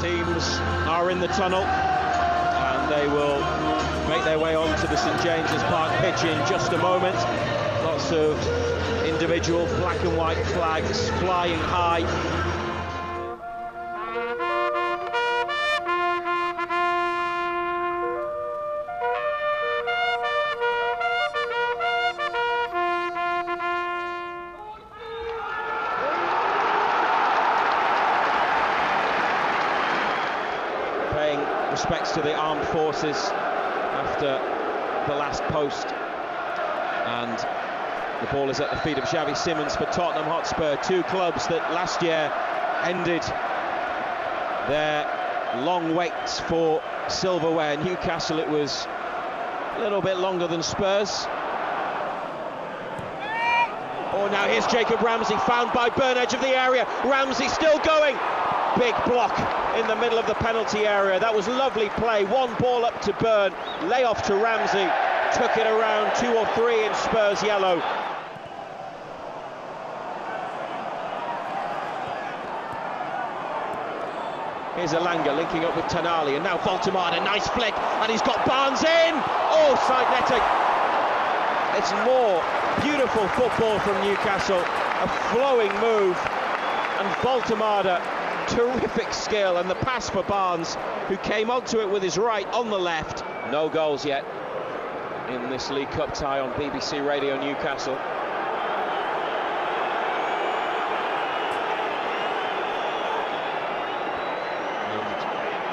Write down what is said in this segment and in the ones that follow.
teams are in the tunnel, and they will make their way onto the St James's Park pitch in just a moment. Lots of individual black and white flags flying high. Paying respects to the armed forces after the last post, and the ball is at the feet of Xavi Simons for Tottenham Hotspur, two clubs that last year ended their long waits for silverware. Newcastle, it was a little bit longer than Spurs. Oh, now here's Jacob Ramsey, found by Burn, edge of the area. Ramsey still going. Big block in the middle of the penalty area. That was lovely play. One ball up to Burn, lay off to Ramsey. Took it around 2 or 3 in Spurs yellow. Here's Elanga linking up with Tonali, and now Voltemade, a nice flick, and he's got Barnes in! Oh, side netting! It's more beautiful football from Newcastle, a flowing move, and Voltemade, terrific skill, and the pass for Barnes, who came onto it with his right on the left. No goals yet in this League Cup tie on BBC Radio Newcastle.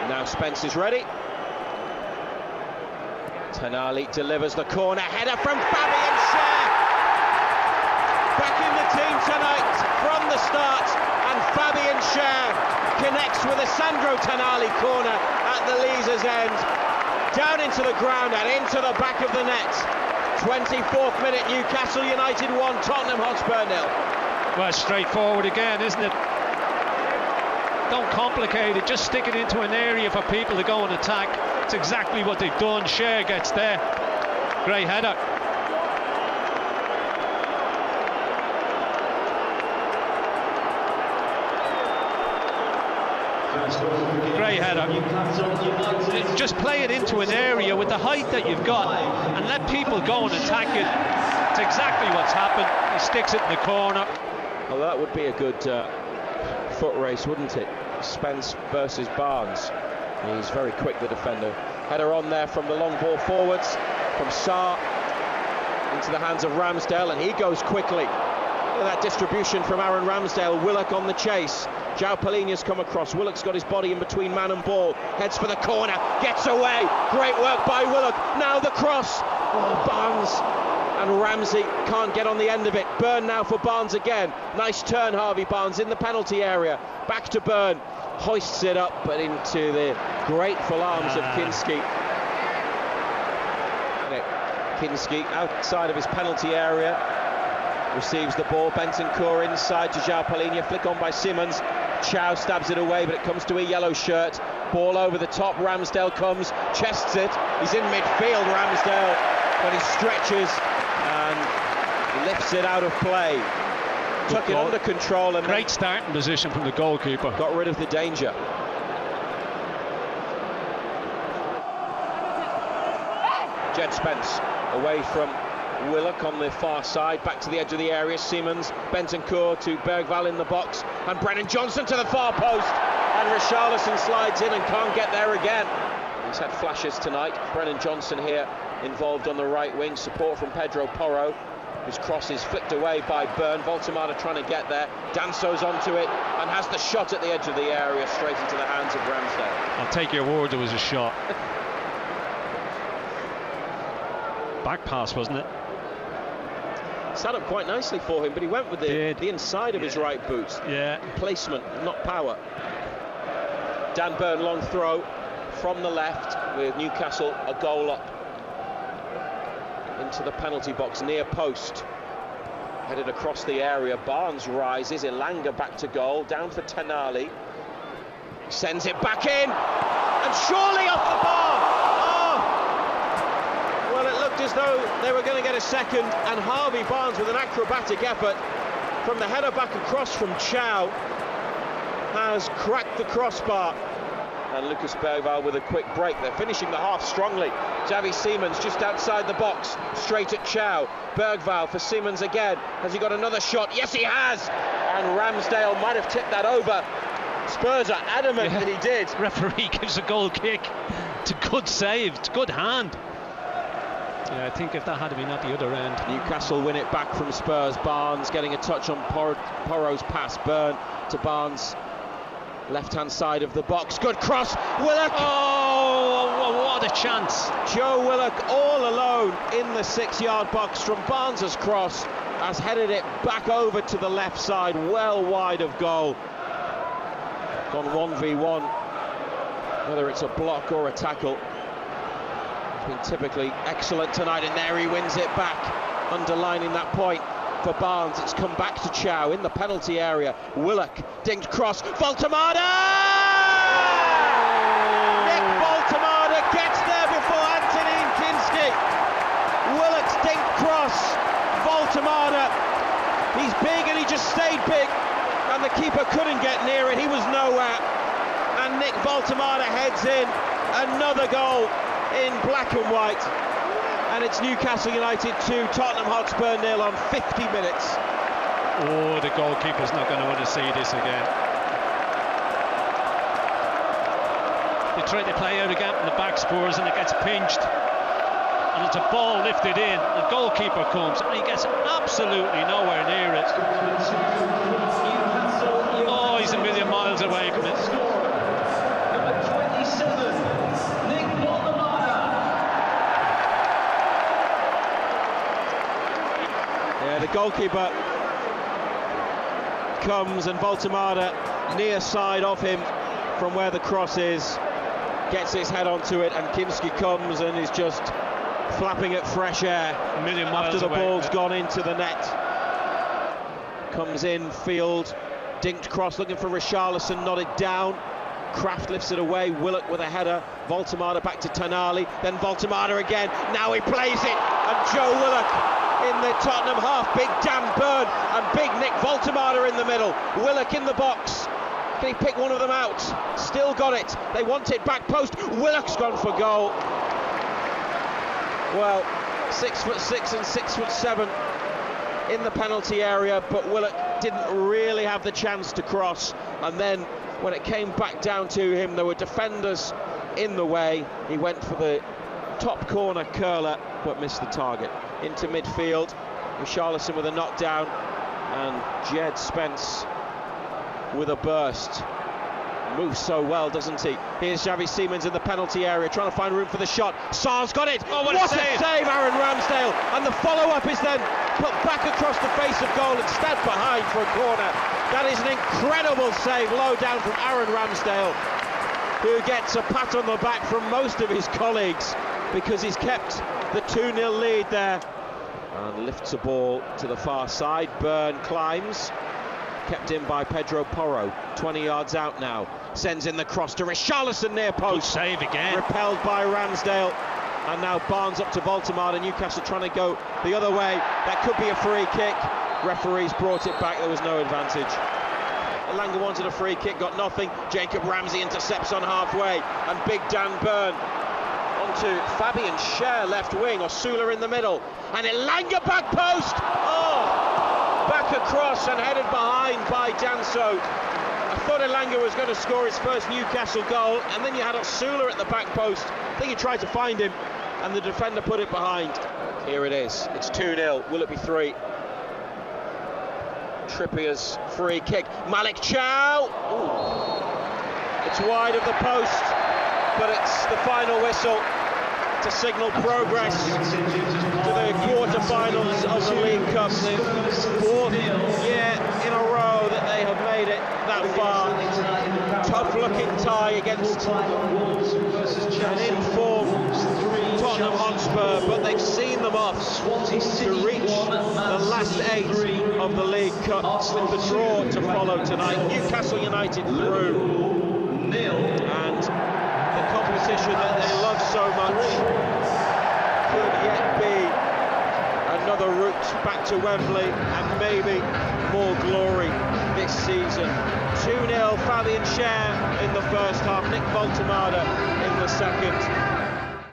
And now Spence is ready. Tonali delivers the corner, header from Fabian Schär. Back in the team tonight from the start, and Fabian Schär connects with a Sandro Tonali corner at the Leazer's end. Down into the ground and into the back of the net. 24th minute, Newcastle United 1, Tottenham Hotspur 0. Well, straightforward again, isn't it? Don't complicate it, just stick it into an area for people to go and attack. It's exactly what they've done. Schär gets there. Great header. Great header. Just play it into an area with the height that you've got and let people go and attack it. It's exactly what's happened. He sticks it in the corner. Well, that would be a good foot race, wouldn't it? Spence versus Barnes. He's very quick, the defender. Header on there from the long ball forwards, from Sarr into the hands of Ramsdale, and he goes quickly. Look at that distribution from Aaron Ramsdale. Willock on the chase. João Palhinha's come across. Willock's got his body in between man and ball. Heads for the corner, gets away. Great work by Willock. Now the cross. Oh, Barnes and Ramsey can't get on the end of it. Burn now for Barnes again. Nice turn, Harvey Barnes in the penalty area. Back to Burn. Hoists it up, but into the grateful arms of Kinski. Kinski outside of his penalty area. Receives the ball, Bentancur inside to João Palhinha, flick on by Simons. Chow stabs it away, but it comes to a yellow shirt. Ball over the top, Ramsdale comes, chests it. He's in midfield, Ramsdale, but he stretches and lifts it out of play. Took it under control and great starting position from the goalkeeper. Got rid of the danger. Jed Spence away from Willock on the far side, back to the edge of the area. Simons, Bentancur to Bergvall in the box, and Brennan Johnson to the far post, and Richarlison slides in and can't get there again. He's had flashes tonight. Brennan Johnson here involved on the right wing, support from Pedro Porro. His cross is flicked away by Burn. Voltemade trying to get there. Danso's onto it and has the shot at the edge of the area, straight into the hands of Ramsdale. I'll take your word, it was a shot. Back pass, wasn't it? Sat up quite nicely for him, but he went with the inside of his right boot. Yeah. Placement, not power. Dan Burn, long throw from the left, with Newcastle a goal up into the penalty box near post. Headed across the area. Barnes rises. Elanga back to goal. Down for Tonali. Sends it back in, and surely off the bar. Well, it looked as though they were going to get a second, and Harvey Barnes with an acrobatic effort from the header back across from Chow has cracked the crossbar. And Lucas Bergvall with a quick break. They're finishing the half strongly. Xavi Simons just outside the box, straight at Chow. Bergvall for Simons again. Has he got another shot? Yes, he has! And Ramsdale might have tipped that over. Spurs are adamant that he did. Referee gives a goal kick. It's a good save, it's a good hand. Yeah, I think if that had been at the other end. Newcastle win it back from Spurs. Barnes getting a touch on Porro's pass. Burn to Barnes. Left-hand side of the box. Good cross. Willock. Oh, what a chance. Joe Willock all alone in the 6-yard box from Barnes's cross. Has headed it back over to the left side, well wide of goal. Gone 1v1, whether it's a block or a tackle. He's been typically excellent tonight, and there he wins it back, underlining that point for Barnes. It's come back to Chow in the penalty area. Willock, dinged cross, Voltemada! Nick Voltemada gets there before Anthony Kinski. Willock's dinged cross, Voltemada. He's big and he just stayed big, and the keeper couldn't get near it. He was nowhere, and Nick Voltemada heads in. Another goal in black and white, and it's Newcastle United 2, Tottenham Hotspur 0 on 50 minutes. Oh, the goalkeeper's not going to want to see this again. They try to play out again in the back, Spurs, and it gets pinched, and it's a ball lifted in. The goalkeeper comes and he gets absolutely nowhere near it. Oh, he's a million miles away from it. Yeah, the goalkeeper comes, and Voltemada near side of him from where the cross is, gets his head onto it, and Kinski comes and is just flapping at fresh air A million miles after the away. ball's gone into the net. Comes in field, dinked cross, looking for Richarlison, nodded down. Kraft lifts it away, Willock with a header, Voltemada back to Tonali, then Voltemada again, now he plays it, and Joe Willock in the Tottenham half. Big Dan Burn and big Nick Voltemada in the middle. Willock in the box. Can he pick one of them out? Still got it. They want it back post. Willock's gone for goal. Well, 6'6" and 6'7" in the penalty area, but Willock didn't really have the chance to cross. And then when it came back down to him, there were defenders in the way. He went for the top corner curler, but missed the target. Into midfield, Richarlison with a knockdown, and Jed Spence with a burst. Moves so well, doesn't he? Here's Xavi Simons in the penalty area, trying to find room for the shot. Sarr's got it! Oh, what a save! Aaron Ramsdale! And the follow-up is then put back across the face of goal and stabbed behind for a corner. That is an incredible save, low down from Aaron Ramsdale, who gets a pat on the back from most of his colleagues, because he's kept the 2-0 lead there, and lifts a ball to the far side. Burn climbs, kept in by Pedro Porro, 20 yards out now, sends in the cross to Richarlison near post. Good save again. Repelled by Ramsdale, and now Barnes up to Voltemada. Newcastle trying to go the other way. That could be a free kick. Referees brought it back, there was no advantage. Elanga wanted a free kick, got nothing. Jacob Ramsey intercepts on halfway, and big Dan Burn onto Fabian Schär left wing, Osula in the middle, and Elanga back post. Oh, back across and headed behind by Danso. I thought Elanga was going to score his first Newcastle goal, and then you had Osula at the back post. I think he tried to find him, and the defender put it behind. Here it is, it's 2-0, will it be 3? Trippier's free kick, Malik Chow. Ooh. It's wide of the post, but it's the final whistle to signal progress to the quarter-finals of the League Cup. Fourth year in a row that they have made it that far. Tough-looking tie against an in-form Tottenham Hotspur, but they've seen them off to reach the last 8 of the League Cup, with the draw to follow tonight. Newcastle United through, and the competition that they love so much could yet be another route back to Wembley, and maybe more glory this season. 2-0, Fabian Schär in the first half, Nick Voltemada in the second.